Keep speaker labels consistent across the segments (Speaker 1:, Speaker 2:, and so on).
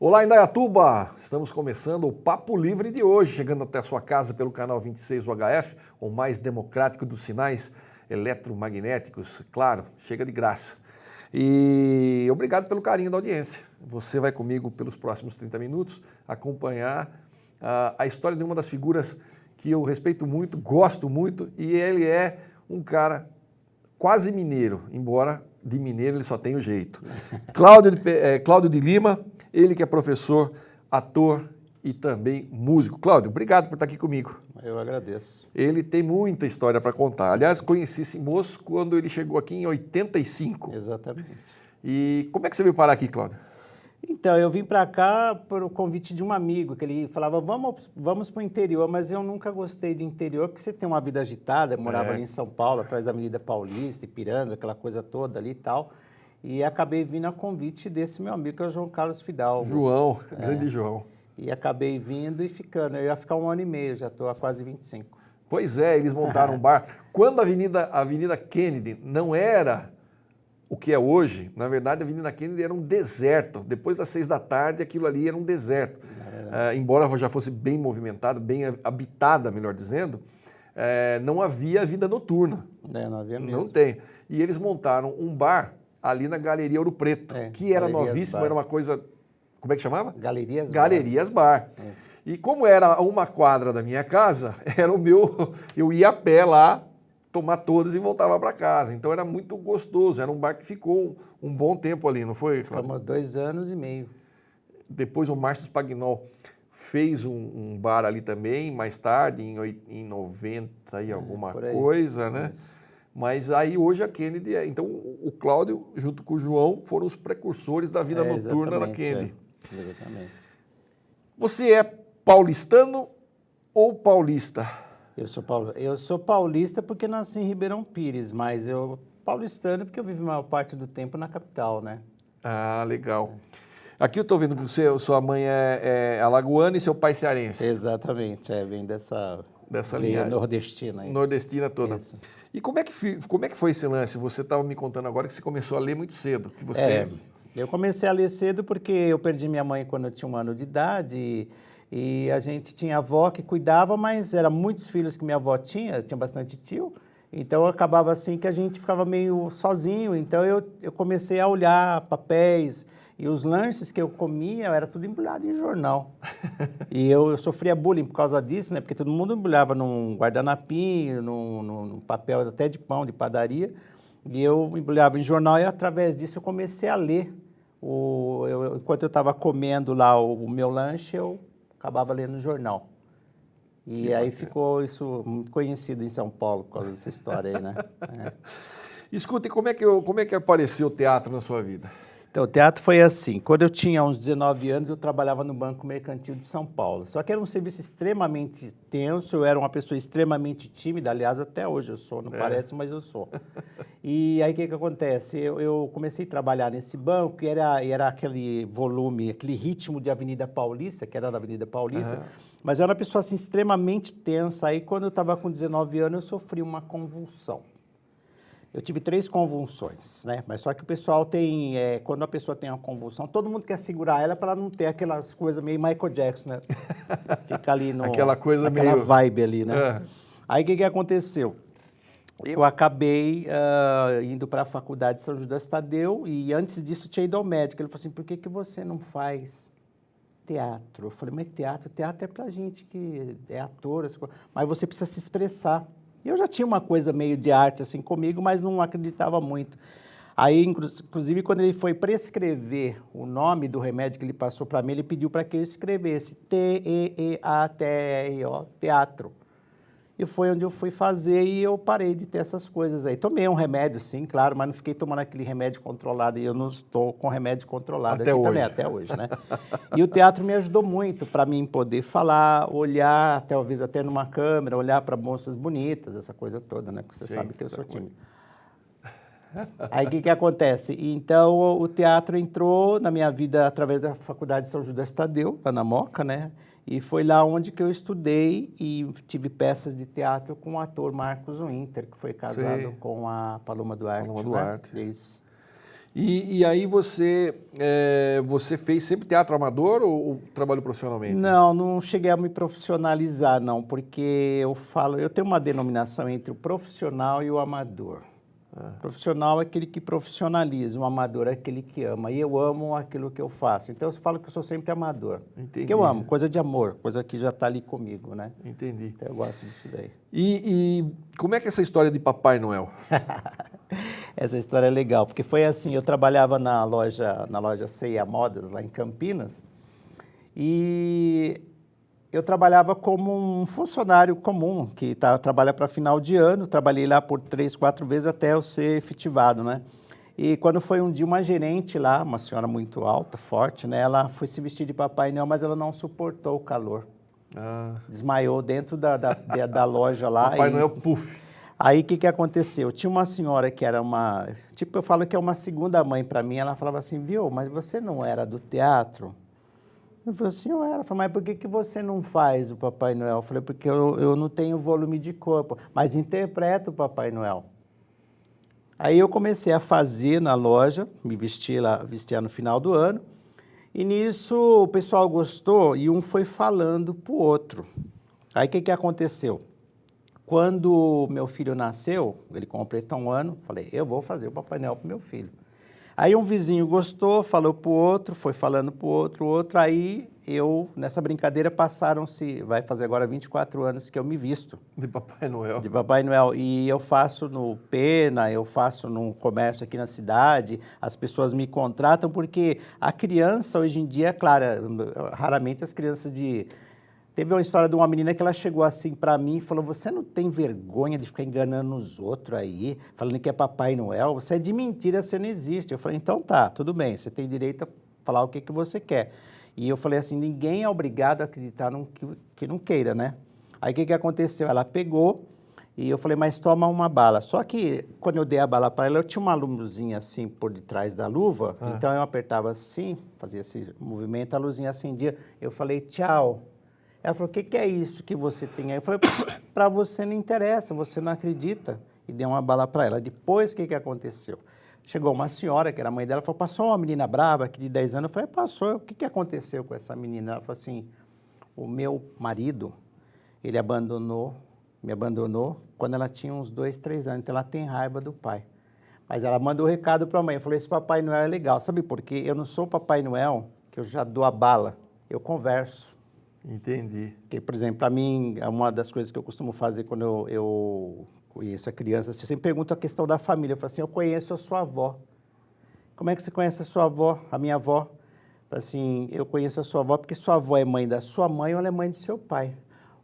Speaker 1: Olá, Indaiatuba! Estamos começando o Papo Livre de hoje, chegando até a sua casa pelo canal 26 UHF, o mais democrático dos sinais eletromagnéticos. Claro, chega de graça. E obrigado pelo carinho da audiência. Você vai comigo pelos próximos 30 minutos acompanhar a história de uma das figuras que eu respeito muito, gosto muito, e ele é um cara quase mineiro, embora de mineiro ele só tem o jeito. Cláudio de Lima, ele que é professor, ator e também músico. Cláudio, obrigado por estar aqui comigo.
Speaker 2: Eu agradeço.
Speaker 1: Ele tem muita história para contar. Aliás, conheci esse moço quando ele chegou aqui em 85.
Speaker 2: Exatamente.
Speaker 1: E como é que você veio parar aqui, Cláudio?
Speaker 2: Então, eu vim para cá por o convite de um amigo, que ele falava, vamos para o interior, mas eu nunca gostei de interior, porque você tem uma vida agitada, eu morava ali em São Paulo, atrás da Avenida Paulista, Ipiranga, aquela coisa toda ali e tal, e acabei vindo a convite desse meu amigo, que é o João Carlos Fidalgo.
Speaker 1: João, grande João.
Speaker 2: E acabei vindo e ficando, eu ia ficar 1 ano e meio, já estou há quase 25.
Speaker 1: Pois é, eles montaram um bar. Quando a Avenida Kennedy não era o que é hoje, na verdade a Avenida Kennedy era um deserto. Depois das 6 da tarde, aquilo ali era um deserto. Embora já fosse bem movimentada, bem habitada, melhor dizendo, não havia vida noturna.
Speaker 2: Não havia mesmo.
Speaker 1: Não tem. E eles montaram um bar ali na Galeria Ouro Preto, que era novíssimo, era uma coisa... Como é que chamava?
Speaker 2: Galerias
Speaker 1: Bar. E como era uma quadra da minha casa, era o meu... Eu ia a pé lá, tomar todas e voltava para casa. Então era muito gostoso. Era um bar que ficou um bom tempo ali, não foi, Cláudio?
Speaker 2: Ficamos 2 anos e meio.
Speaker 1: Depois o Márcio Spagnol fez um bar ali também, mais tarde, em 90 e alguma coisa, né? Isso. Mas aí hoje a Kennedy... Então o Cláudio, junto com o João, foram os precursores da vida noturna na Kennedy.
Speaker 2: Exatamente.
Speaker 1: Você é paulistano ou paulista?
Speaker 2: Eu sou paulista porque nasci em Ribeirão Pires, mas eu paulistano porque eu vivo a maior parte do tempo na capital, né?
Speaker 1: Ah, legal. Aqui eu estou vendo que sua mãe é alagoana e seu pai cearense.
Speaker 2: Exatamente, vem dessa
Speaker 1: linha
Speaker 2: nordestina aí.
Speaker 1: Nordestina toda.
Speaker 2: Isso.
Speaker 1: E como é que foi esse lance? Você estava me contando agora que você começou a ler muito cedo. Que você...
Speaker 2: Eu comecei a ler cedo porque eu perdi minha mãe quando eu tinha 1 ano de idade e a gente tinha avó que cuidava, mas eram muitos filhos que minha avó tinha bastante tio, então acabava assim que a gente ficava meio sozinho, então eu comecei a olhar papéis e os lanches que eu comia era tudo embrulhado em jornal. E eu sofria bullying por causa disso, né? Porque todo mundo embrulhava num guardanapinho, num papel até de pão, de padaria, e eu embrulhava em jornal e através disso eu comecei a ler. Enquanto eu estava comendo lá o meu lanche, eu acabava lendo o jornal. E aí ficou isso muito conhecido em São Paulo por causa dessa história aí, né?
Speaker 1: Escuta, e como é que apareceu o teatro na sua vida?
Speaker 2: Então, o teatro foi assim, quando eu tinha uns 19 anos, eu trabalhava no Banco Mercantil de São Paulo. Só que era um serviço extremamente tenso, eu era uma pessoa extremamente tímida, aliás, até hoje eu sou, não parece, mas eu sou. E aí, o que acontece? Eu comecei a trabalhar nesse banco e era aquele volume, aquele ritmo de Avenida Paulista, que era da Avenida Paulista, mas eu era uma pessoa assim, extremamente tensa. Aí, quando eu estava com 19 anos, eu sofri uma convulsão. Eu tive 3 convulsões, né? Mas só que o pessoal tem, quando a pessoa tem uma convulsão, todo mundo quer segurar ela para ela não ter aquelas coisas meio Michael Jackson, né? Fica ali aquela vibe ali, né? Aí o que aconteceu? Eu acabei indo para a faculdade de São Judas Tadeu e antes disso tinha ido ao médico. Ele falou assim, por que você não faz teatro? Eu falei, mas teatro é pra gente que é ator, mas você precisa se expressar. Eu já tinha uma coisa meio de arte assim comigo, mas não acreditava muito. Aí, inclusive, quando ele foi prescrever o nome do remédio que ele passou para mim, ele pediu para que eu escrevesse T-E-E-A-T-R-O, teatro. E foi onde eu fui fazer e eu parei de ter essas coisas aí. Tomei um remédio, sim, claro, mas não fiquei tomando aquele remédio controlado. E eu não estou com remédio controlado
Speaker 1: até
Speaker 2: aqui
Speaker 1: hoje.
Speaker 2: Também, até hoje, né? E o teatro me ajudou muito para mim poder falar, olhar, talvez até numa câmera, olhar para moças bonitas, essa coisa toda, né? Porque você sabe que eu sou tímido. Aí o que acontece? Então o teatro entrou na minha vida através da Faculdade de São Judas Tadeu, lá na Moca, né? E foi lá onde que eu estudei e tive peças de teatro com o ator Marcos Winter, que foi casado com a Paloma Duarte.
Speaker 1: Paloma Duarte.
Speaker 2: Né? Isso.
Speaker 1: E aí você fez sempre teatro amador ou trabalhou profissionalmente?
Speaker 2: Não, não cheguei a me profissionalizar, não, porque eu tenho uma denominação entre o profissional e o amador. O profissional é aquele que profissionaliza, o amador é aquele que ama. E eu amo aquilo que eu faço. Então, eu falo que eu sou sempre amador.
Speaker 1: Entendi.
Speaker 2: Porque eu amo, coisa de amor, coisa que já está ali comigo, né?
Speaker 1: Entendi.
Speaker 2: Então, eu gosto disso daí.
Speaker 1: E como é que é essa história de Papai Noel?
Speaker 2: Essa história é legal, porque foi assim, eu trabalhava na loja C&A Modas, lá em Campinas, e eu trabalhava como um funcionário comum, que trabalha para final de ano, trabalhei lá por 3, 4 vezes até eu ser efetivado, né? E quando foi um dia, uma gerente lá, uma senhora muito alta, forte, né? Ela foi se vestir de Papai Noel, mas ela não suportou o calor. Desmaiou dentro da loja lá.
Speaker 1: Papai Noel puff.
Speaker 2: Aí, o que aconteceu? Tinha uma senhora que era eu falo que é uma segunda mãe para mim, ela falava assim, viu, mas você não era do teatro? Eu falei assim, eu era. Eu falei, mas por que você não faz o Papai Noel? Eu falei, porque eu não tenho volume de corpo, mas interpreto o Papai Noel. Aí eu comecei a fazer na loja, me vestia no final do ano, e nisso o pessoal gostou e um foi falando para o outro. Aí o que aconteceu? Quando meu filho nasceu, ele completou 1 ano, falei, eu vou fazer o Papai Noel para meu filho. Aí um vizinho gostou, falou para o outro, foi falando para o outro, aí nessa brincadeira vai fazer agora 24 anos que eu me visto.
Speaker 1: De Papai Noel.
Speaker 2: De Papai Noel. E eu faço no Pena, eu faço num comércio aqui na cidade, as pessoas me contratam porque a criança hoje em dia, claro, raramente as crianças Teve uma história de uma menina que ela chegou assim para mim e falou, você não tem vergonha de ficar enganando os outros aí, falando que é Papai Noel? Você é de mentira, você não existe. Eu falei, então tá, tudo bem, você tem direito a falar o que você quer. E eu falei assim, ninguém é obrigado a acreditar no que não queira, né? Aí o que aconteceu? Ela pegou e eu falei, mas toma uma bala. Só que quando eu dei a bala para ela, eu tinha uma luzinha assim por detrás da luva, então eu apertava assim, fazia esse movimento, a luzinha acendia, eu falei, tchau. Ela falou, o que é isso que você tem aí? Eu falei, para você não interessa, você não acredita. E dei uma bala para ela. Depois, o que aconteceu? Chegou uma senhora, que era a mãe dela, falou, passou uma menina brava aqui de 10 anos. Eu falei, passou, o que aconteceu com essa menina? Ela falou assim, o meu marido, ele me abandonou quando ela tinha uns 2, 3 anos. Então, ela tem raiva do pai. Mas ela mandou o recado para a mãe. Eu falei, esse Papai Noel é legal. Sabe por quê? Eu não sou o Papai Noel, que eu já dou a bala. Eu converso.
Speaker 1: Entendi.
Speaker 2: Porque, por exemplo, para mim, uma das coisas que eu costumo fazer quando eu conheço a criança, eu sempre pergunto a questão da família. Eu falo assim, eu conheço a sua avó. Como é que você conhece a sua avó, a minha avó? Eu falo assim, eu conheço a sua avó porque sua avó é mãe da sua mãe ou ela é mãe do seu pai.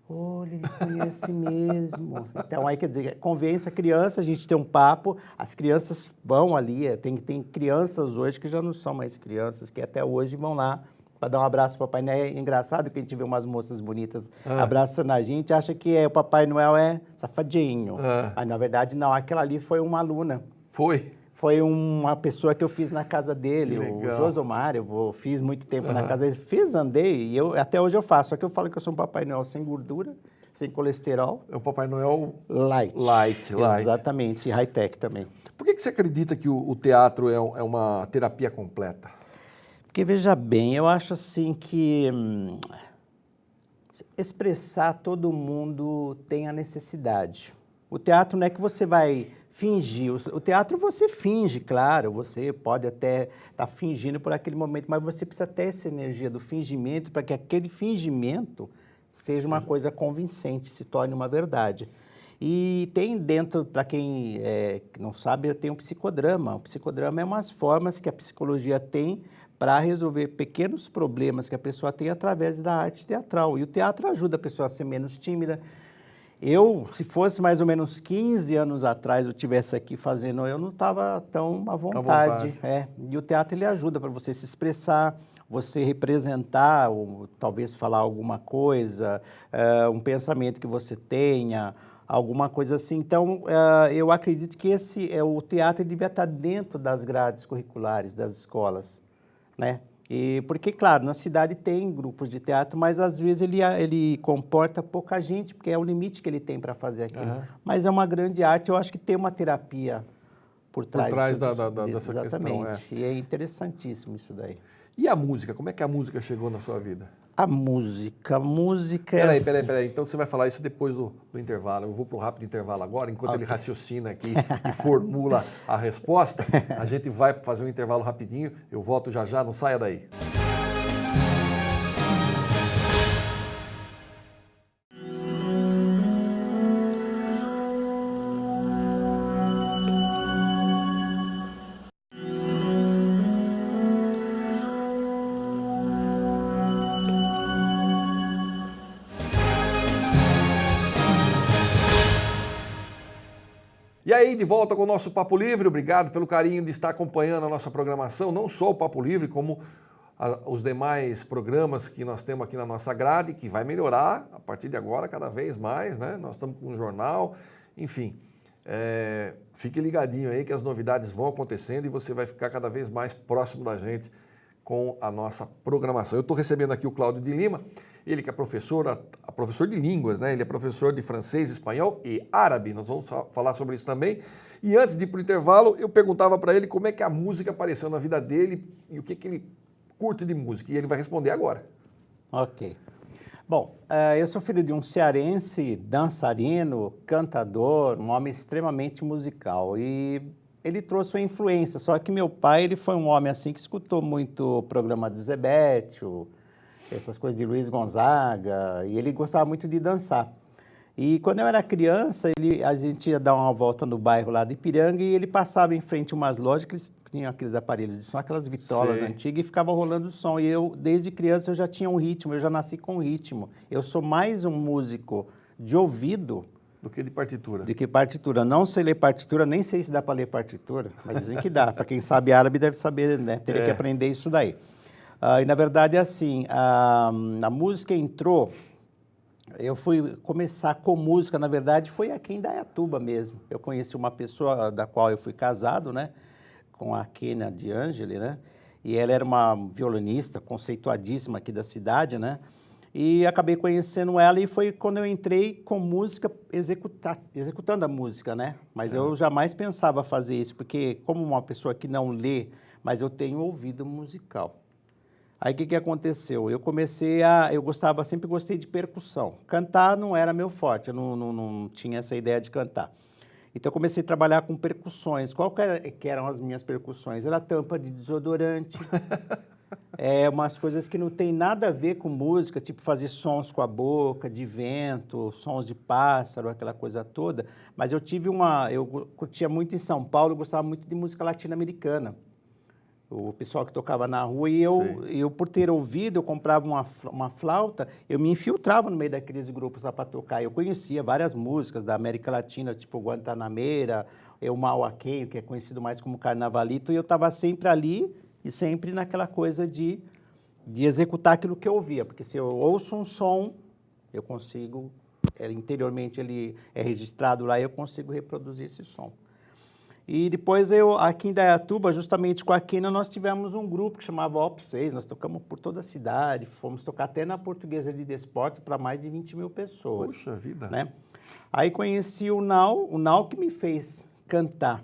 Speaker 2: Olha, ele conhece mesmo. Então, aí quer dizer, convence a criança, a gente tem um papo, as crianças vão ali, tem crianças hoje que já não são mais crianças, que até hoje vão lá para dar um abraço ao Papai Noel. É engraçado que a gente vê umas moças bonitas abraçando a gente, acha que o Papai Noel é safadinho. Mas, na verdade, não. Aquela ali foi uma aluna.
Speaker 1: Foi?
Speaker 2: Foi uma pessoa que eu fiz na casa dele, o Josomar. Eu fiz muito tempo na casa dele. Andei, e até hoje eu faço. Só que eu falo que eu sou um Papai Noel sem gordura, sem colesterol.
Speaker 1: É o Papai Noel
Speaker 2: light.
Speaker 1: Light.
Speaker 2: Exatamente, e high-tech também.
Speaker 1: Por que você acredita que o teatro é uma terapia completa?
Speaker 2: Porque, veja bem, eu acho assim que expressar todo mundo tem a necessidade. O teatro não é que você vai fingir. O teatro você finge, claro, você pode até estar fingindo por aquele momento, mas você precisa ter essa energia do fingimento para que aquele fingimento seja uma coisa convincente, se torne uma verdade. E tem dentro, para quem não sabe, tem um psicodrama. O psicodrama é umas formas que a psicologia tem para resolver pequenos problemas que a pessoa tem através da arte teatral. E o teatro ajuda a pessoa a ser menos tímida. Se fosse mais ou menos 15 anos atrás, eu estivesse aqui fazendo, eu não estava tão à vontade. E o teatro ele ajuda para você se expressar, você representar, ou talvez falar alguma coisa, um pensamento que você tenha, alguma coisa assim. Então, eu acredito que o teatro devia estar dentro das grades curriculares das escolas, né? Porque, claro, na cidade tem grupos de teatro, mas às vezes ele comporta pouca gente, porque é o limite que ele tem para fazer aquilo. Mas é uma grande arte, eu acho que tem uma terapia por trás
Speaker 1: dessa
Speaker 2: exatamente.
Speaker 1: questão.
Speaker 2: E é interessantíssimo isso daí.
Speaker 1: E a música? Como é que a música chegou na sua vida?
Speaker 2: A música é...
Speaker 1: Peraí. Então você vai falar isso depois do intervalo. Eu vou para um rápido intervalo agora, enquanto ele raciocina aqui e formula a resposta. A gente vai fazer um intervalo rapidinho. Eu volto já já, não saia daí. E aí, de volta com o nosso Papo Livre, obrigado pelo carinho de estar acompanhando a nossa programação, não só o Papo Livre, como os demais programas que nós temos aqui na nossa grade, que vai melhorar a partir de agora cada vez mais, né? Nós estamos com um jornal, enfim, fique ligadinho aí que as novidades vão acontecendo e você vai ficar cada vez mais próximo da gente com a nossa programação. Eu estou recebendo aqui o Cláudio de Lima, ele que é professor de línguas, né? Ele é professor de francês, espanhol e árabe. Nós vamos falar sobre isso também. E antes de ir para o intervalo, eu perguntava para ele como é que a música apareceu na vida dele e o que ele curte de música. E ele vai responder agora.
Speaker 2: Ok. Bom, eu sou filho de um cearense, dançarino, cantador, um homem extremamente musical. E ele trouxe uma influência, só que meu pai ele foi um homem assim que escutou muito o programa do Zé Béttio, essas coisas de Luiz Gonzaga, e ele gostava muito de dançar. E quando eu era criança, a gente ia dar uma volta no bairro lá de Ipiranga e ele passava em frente a umas lojas que eles tinham aqueles aparelhos de som, aquelas vitolas antigas, e ficava rolando o som. E eu, desde criança, eu já tinha um ritmo, eu já nasci com um ritmo. Eu sou mais um músico de ouvido
Speaker 1: do que de partitura.
Speaker 2: Do que partitura. Não sei ler partitura, nem sei se dá para ler partitura, mas dizem que dá. Para quem sabe árabe deve saber, né? Teria que aprender isso daí. E, na verdade, assim, a música entrou... Eu fui começar com música, na verdade, foi aqui em Indaiatuba mesmo. Eu conheci uma pessoa da qual eu fui casado, né? Com a Kênia de Angeli, né? E ela era uma violinista conceituadíssima aqui da cidade, né? E acabei conhecendo ela e foi quando eu entrei com música, executando a música, né? Mas eu jamais pensava fazer isso, porque como uma pessoa que não lê, mas eu tenho ouvido musical. Aí o que aconteceu? Eu sempre gostei de percussão. Cantar não era meu forte, eu não tinha essa ideia de cantar. Então eu comecei a trabalhar com percussões. Qual que eram as minhas percussões? Era tampa de desodorante, umas coisas que não tem nada a ver com música, tipo fazer sons com a boca, de vento, sons de pássaro, aquela coisa toda. Mas eu curtia muito em São Paulo, eu gostava muito de música latino-americana. O pessoal que tocava na rua, e eu por ter ouvido, eu comprava uma flauta, eu me infiltrava no meio daqueles grupos lá para tocar. Eu conhecia várias músicas da América Latina, tipo Guantanameira, o Mauaquenho, que é conhecido mais como Carnavalito, e eu estava sempre ali e sempre naquela coisa de executar aquilo que eu ouvia, porque se eu ouço um som, eu consigo, interiormente ele é registrado lá, eu consigo reproduzir esse som. E depois aqui em Indaiatuba, justamente com a Kênia, nós tivemos um grupo que chamava OP6, nós tocamos por toda a cidade, fomos tocar até na Portuguesa de Desporto para mais de 20 mil pessoas.
Speaker 1: Puxa vida!
Speaker 2: Né? Aí conheci o Nau que me fez cantar.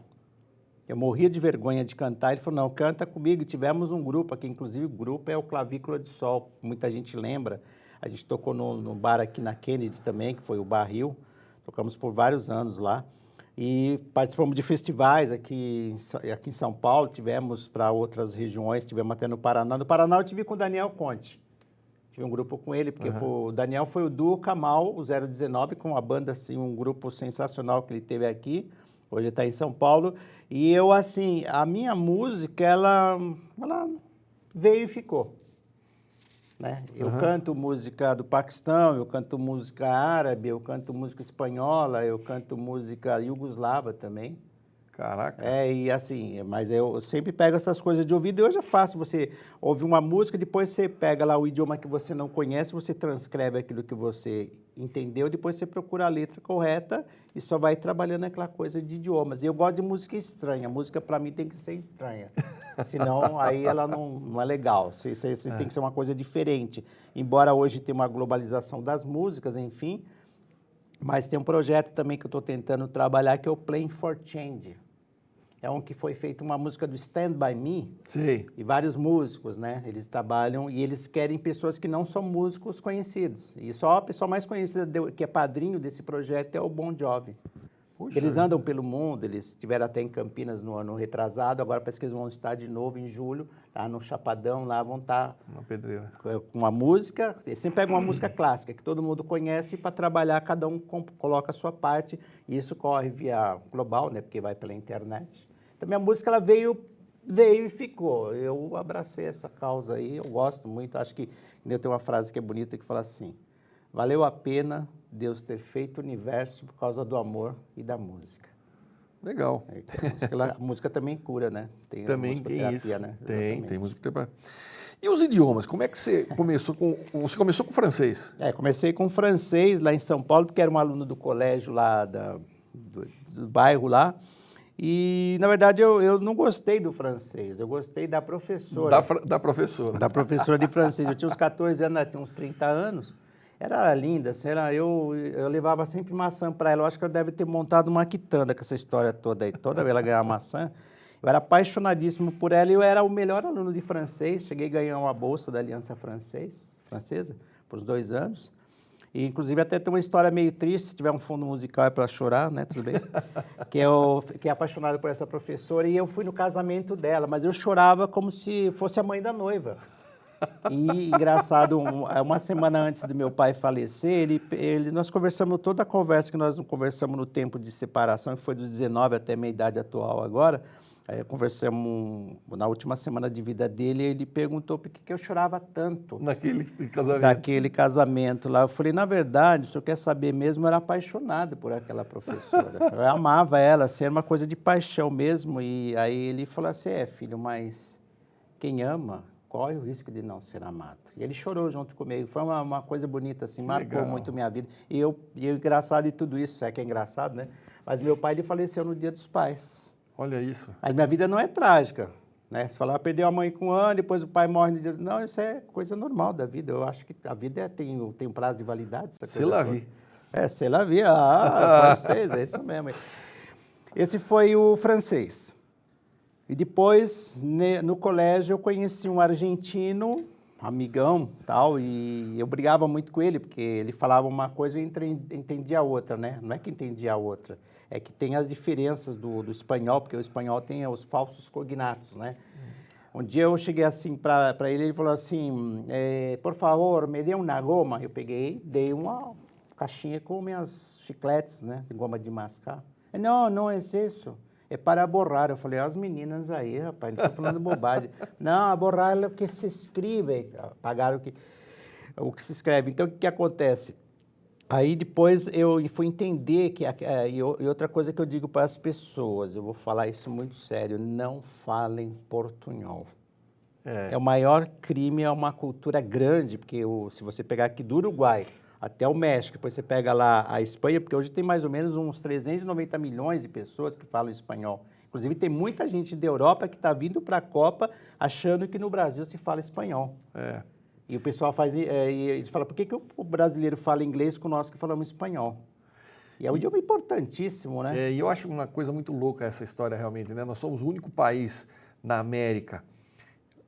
Speaker 2: Eu morria de vergonha de cantar, ele falou, não, canta comigo. E tivemos um grupo aqui, inclusive o grupo é o Clavícula de Sol, muita gente lembra. A gente tocou no bar aqui na Kennedy também, que foi o Barril, tocamos por vários anos lá. E participamos de festivais aqui em São Paulo, tivemos para outras regiões, tivemos até no Paraná. No Paraná eu tive com o Daniel Conte, tive um grupo com ele, porque o Daniel foi o duo Camal, o 019, com uma banda, assim, um grupo sensacional que ele teve aqui, hoje está em São Paulo. E eu, assim, a minha música, ela veio e ficou. Né? Eu canto música do Paquistão, eu canto música árabe, eu canto música espanhola, eu canto música iugoslava também.
Speaker 1: Caraca!
Speaker 2: E assim, mas eu sempre pego essas coisas de ouvido e hoje é fácil, você ouve uma música, depois você pega lá o idioma que você não conhece, você transcreve aquilo que você entendeu, depois você procura a letra correta e só vai trabalhando aquela coisa de idiomas. E eu gosto de música estranha, a música para mim tem que ser estranha, senão aí ela não é legal, tem que ser uma coisa diferente. Embora hoje tenha uma globalização das músicas, enfim, mas tem um projeto também que eu estou tentando trabalhar que é o Playing for Change. é um que foi feita uma música do Stand By Me.
Speaker 1: Sei.
Speaker 2: E vários músicos, né? Eles trabalham e eles querem pessoas que não são músicos conhecidos. E só a pessoa mais conhecida que é padrinho desse projeto é o Bon Jovi.
Speaker 1: Puxa.
Speaker 2: Eles andam pelo mundo, eles estiveram até em Campinas no ano retrasado, agora parece que eles vão estar de novo em julho, lá no Chapadão, lá vão estar
Speaker 1: Uma pedreira.
Speaker 2: com uma música, eles sempre pegam uma música clássica, que todo mundo conhece, e para trabalhar, cada um coloca a sua parte, e isso corre via global, né, porque vai pela internet. Então, minha música, ela veio e ficou. Eu abracei essa causa aí, eu gosto muito, acho que eu tenho uma frase que é bonita, que fala assim: valeu a pena Deus ter feito o universo por causa do amor e da música.
Speaker 1: Legal.
Speaker 2: A música também cura, né? Tem
Speaker 1: também tem isso.
Speaker 2: Né?
Speaker 1: Tem música terapia. E os idiomas? Como é que você começou com... Você começou com francês?
Speaker 2: Comecei com francês lá em São Paulo, porque era um aluno do colégio lá, do bairro lá. E, na verdade, eu não gostei do francês, eu gostei da professora.
Speaker 1: Da professora.
Speaker 2: Da professora de francês. Eu tinha uns 14 anos, ela tinha uns 30 anos. Era linda, assim, eu levava sempre maçã para ela. Eu acho que eu deve ter montado uma quitanda com essa história toda aí. Toda vez ela ganhava maçã. Eu era apaixonadíssimo por ela e eu era o melhor aluno de francês. Cheguei a ganhar uma bolsa da Aliança Francesa por uns 2 anos. E, inclusive, até tem uma história meio triste, se tiver um fundo musical é para chorar, né? Tudo bem? Que eu fiquei apaixonado por essa professora e eu fui no casamento dela, mas eu chorava como se fosse a mãe da noiva. E, engraçado, uma semana antes do meu pai falecer, nós conversamos, toda a conversa que nós conversamos no tempo de separação, que foi dos 19 até a minha idade atual agora, conversamos na última semana de vida dele, ele perguntou por que eu chorava tanto.
Speaker 1: Naquele casamento.
Speaker 2: Daquele casamento lá. Eu falei, na verdade, o senhor quer saber mesmo, eu era apaixonado por aquela professora. Eu amava ela, assim, era uma coisa de paixão mesmo. E aí ele falou assim, filho, mas quem ama corre o risco de não ser amado. E ele chorou junto comigo. Foi uma coisa bonita, assim, marcou muito minha vida. E eu engraçado de tudo isso, é que é engraçado, né? Mas meu pai, ele faleceu no Dia dos Pais.
Speaker 1: Olha isso.
Speaker 2: Mas minha vida não é trágica, né? Você fala, perdeu a mãe com 1 ano, depois o pai morre no dia... Não, isso é coisa normal da vida. Eu acho que a vida tem um prazo de validade.
Speaker 1: C'est la vie.
Speaker 2: C'est la vie. Francês, é isso mesmo. Esse foi o francês. E depois, no colégio, eu conheci um argentino, amigão, tal, e eu brigava muito com ele, porque ele falava uma coisa e eu entendia a outra, né? Não é que entendia a outra, é que tem as diferenças do espanhol, porque o espanhol tem os falsos cognatos, né? Um dia eu cheguei assim para ele falou assim, por favor, me dê uma goma. Eu peguei, dei uma caixinha com minhas chicletes, né? De goma de mascar. Não é isso. É para borrar. Eu falei, as meninas aí, rapaz, não estão falando bobagem. Não, borrar é o que se escreve. Pagaram o que se escreve. Então, o que acontece? Aí, depois, eu fui entender que... E outra coisa que eu digo para as pessoas, eu vou falar isso muito sério, não falem portunhol. É o maior crime, é uma cultura grande, porque se você pegar aqui do Uruguai até o México, depois você pega lá a Espanha, porque hoje tem mais ou menos uns 390 milhões de pessoas que falam espanhol. Inclusive, tem muita gente da Europa que está vindo para a Copa achando que no Brasil se fala espanhol. E o pessoal ele fala, por que o brasileiro fala inglês com nós que falamos espanhol? E é um idioma importantíssimo, né?
Speaker 1: E eu acho uma coisa muito louca essa história realmente, né? Nós somos o único país na América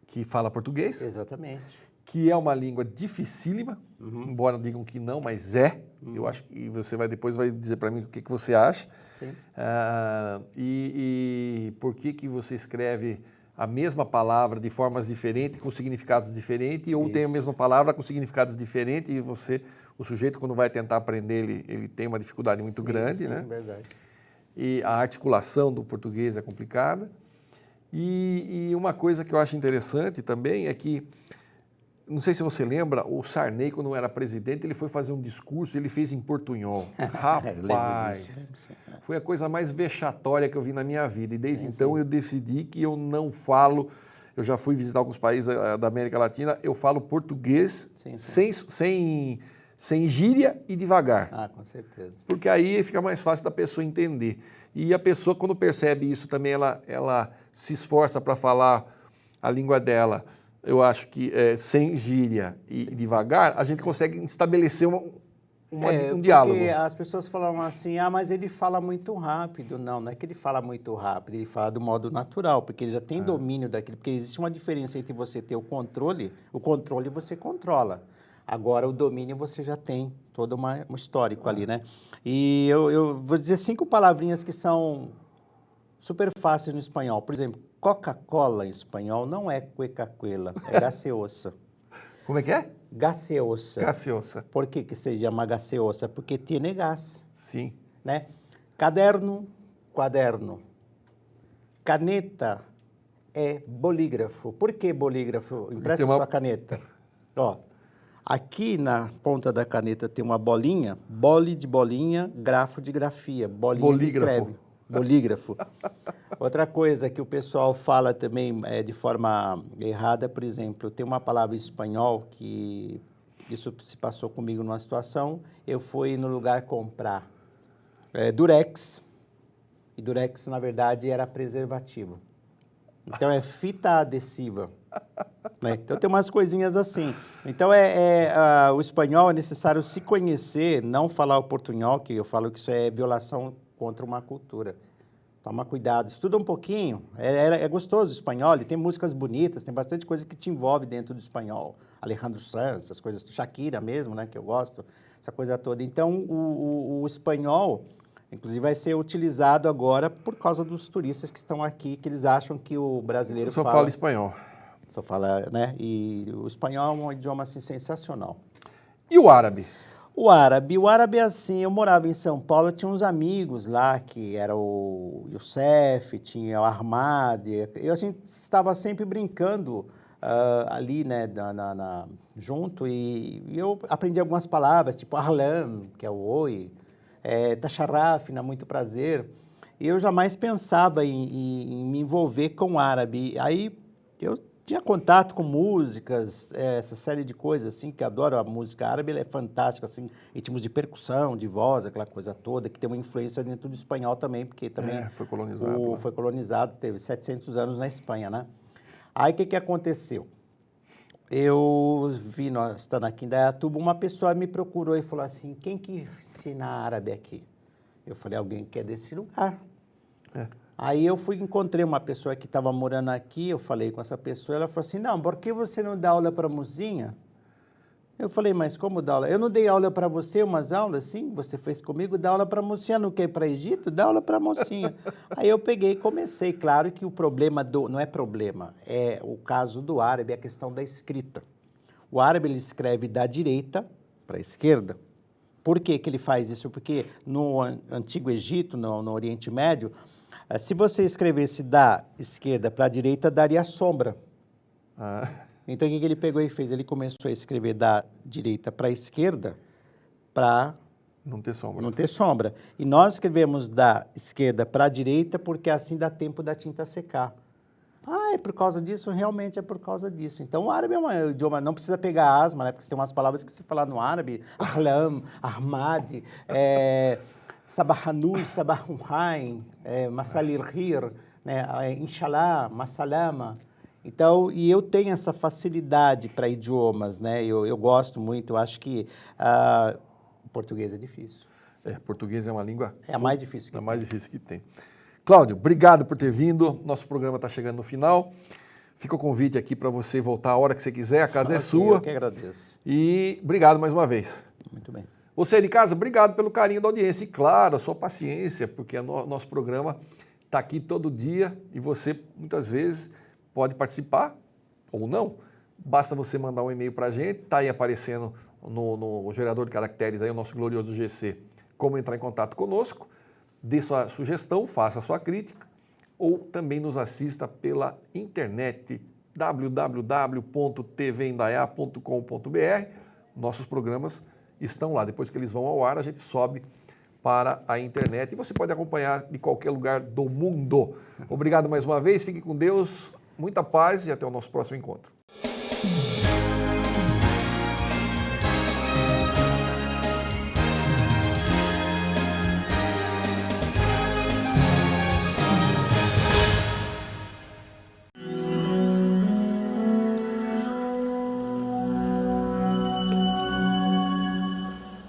Speaker 1: que fala português.
Speaker 2: Exatamente.
Speaker 1: Que é uma língua dificílima, embora digam que não, mas é. Eu acho que você depois vai dizer para mim o que você acha.
Speaker 2: Sim.
Speaker 1: E por que você escreve a mesma palavra de formas diferentes, com significados diferentes, ou tem a mesma palavra com significados diferentes, e o sujeito, quando vai tentar aprender, ele tem uma dificuldade muito grande, né?
Speaker 2: Verdade.
Speaker 1: E a articulação do português é complicada. E uma coisa que eu acho interessante também é que, não sei se você lembra, o Sarney, quando era presidente, ele foi fazer um discurso, ele fez em portunhol. Rapaz, foi a coisa mais vexatória que eu vi na minha vida. E desde então eu decidi que eu não falo, eu já fui visitar alguns países da América Latina, eu falo português sem gíria e devagar.
Speaker 2: Com certeza.
Speaker 1: Porque aí fica mais fácil da pessoa entender. E a pessoa, quando percebe isso também, ela se esforça para falar a língua dela. Eu acho que sem gíria e devagar, a gente consegue estabelecer um diálogo.
Speaker 2: Porque as pessoas falam assim, mas ele fala muito rápido. Não é que ele fala muito rápido, ele fala do modo natural, porque ele já tem domínio daquilo. Porque existe uma diferença entre você ter o controle você controla. Agora, o domínio você já tem todo um histórico ali, né? E eu vou dizer 5 palavrinhas que são super fáceis no espanhol. Por exemplo, Coca-Cola em espanhol não é cueca-cuela, é gaseosa.
Speaker 1: Como é que é?
Speaker 2: Gaseosa.
Speaker 1: Gaseosa.
Speaker 2: Por que se chama gaseosa? Porque tem gás.
Speaker 1: Sim.
Speaker 2: Né? Caderno, quaderno. Caneta é bolígrafo. Por que bolígrafo? Empresta sua caneta. Ó, aqui na ponta da caneta tem uma bolinha, bole de bolinha, grafo de grafia. Bolinha escreve. Bolígrafo. Outra coisa que o pessoal fala também de forma errada, por exemplo, tem uma palavra em espanhol que isso se passou comigo numa situação, eu fui no lugar comprar Durex, e Durex, na verdade, era preservativo. Então, é fita adesiva. Né? Então, tem umas coisinhas assim. Então, o espanhol é necessário se conhecer, não falar o portunhol, que eu falo que isso é violação contra uma cultura. Toma cuidado, estuda um pouquinho, é gostoso o espanhol, ele tem músicas bonitas, tem bastante coisa que te envolve dentro do espanhol. Alejandro Sanz, essas coisas, Shakira mesmo, né, que eu gosto, essa coisa toda. Então, o espanhol, inclusive, vai ser utilizado agora por causa dos turistas que estão aqui, que eles acham que o brasileiro
Speaker 1: só fala espanhol.
Speaker 2: Só fala, né, e o espanhol é um idioma, assim, sensacional.
Speaker 1: E o árabe?
Speaker 2: O árabe é assim, eu morava em São Paulo, eu tinha uns amigos lá, que era o Youssef, tinha o Ahmad, e a gente estava sempre brincando ali, né, junto, e eu aprendi algumas palavras, tipo ahlan, que é o oi, tasharraf, muito prazer, e eu jamais pensava em me envolver com o árabe. Aí eu tinha contato com músicas, essa série de coisas, assim, que adoro a música árabe, ela é fantástica, assim, ritmos de percussão, de voz, aquela coisa toda, que tem uma influência dentro do espanhol também, porque também
Speaker 1: foi colonizado.
Speaker 2: Foi colonizado, teve 700 anos na Espanha, né? Aí, o que aconteceu? Eu vi, nós estando aqui em Indaiatuba, uma pessoa me procurou e falou assim, quem que ensina árabe aqui? Eu falei, alguém que é desse lugar. Aí eu encontrei uma pessoa que estava morando aqui, eu falei com essa pessoa, ela falou assim, não, por que você não dá aula para a mocinha? Eu falei, mas como dá aula? Eu não dei aula para você, umas aulas, sim, você fez comigo, dá aula para a mocinha, não quer ir para o Egito? Dá aula para a mocinha. Aí eu peguei e comecei, claro que o problema, não é problema, é o caso do árabe, é a questão da escrita. O árabe, ele escreve da direita para a esquerda. Por que que ele faz isso? Porque no Antigo Egito, no Oriente Médio, se você escrevesse da esquerda para a direita, daria sombra. Então, o que ele pegou e fez? Ele começou a escrever da direita para a esquerda para
Speaker 1: não ter sombra.
Speaker 2: Não ter sombra. E nós escrevemos da esquerda para a direita porque assim dá tempo da tinta secar. É por causa disso? Realmente é por causa disso. Então, o árabe é um idioma, não precisa pegar asma, né? Porque tem umas palavras que se falar no árabe, ahlam, ahmad, Sabahanul, Sabahunhain, Masalirhir, né, Inshallah, Masalama. Então, e eu tenho essa facilidade para idiomas, né? Eu gosto muito, eu acho que o português é difícil.
Speaker 1: Português é uma língua...
Speaker 2: É a mais difícil que tem.
Speaker 1: É a mais difícil que tem. Cláudio, obrigado por ter vindo. Nosso programa está chegando no final. Fica o convite aqui para você voltar a hora que você quiser, a casa é sua.
Speaker 2: Eu que agradeço.
Speaker 1: E obrigado mais uma vez.
Speaker 2: Muito bem.
Speaker 1: Você de casa, obrigado pelo carinho da audiência e, claro, a sua paciência, porque nosso programa está aqui todo dia e você, muitas vezes, pode participar ou não. Basta você mandar um e-mail para a gente, está aí aparecendo no gerador de caracteres, aí, o nosso glorioso GC, como entrar em contato conosco, dê sua sugestão, faça a sua crítica, ou também nos assista pela internet, www.tvindaiá.com.br. Nossos programas estão lá. Depois que eles vão ao ar, a gente sobe para a internet e você pode acompanhar de qualquer lugar do mundo. Obrigado mais uma vez, fique com Deus, muita paz e até o nosso próximo encontro.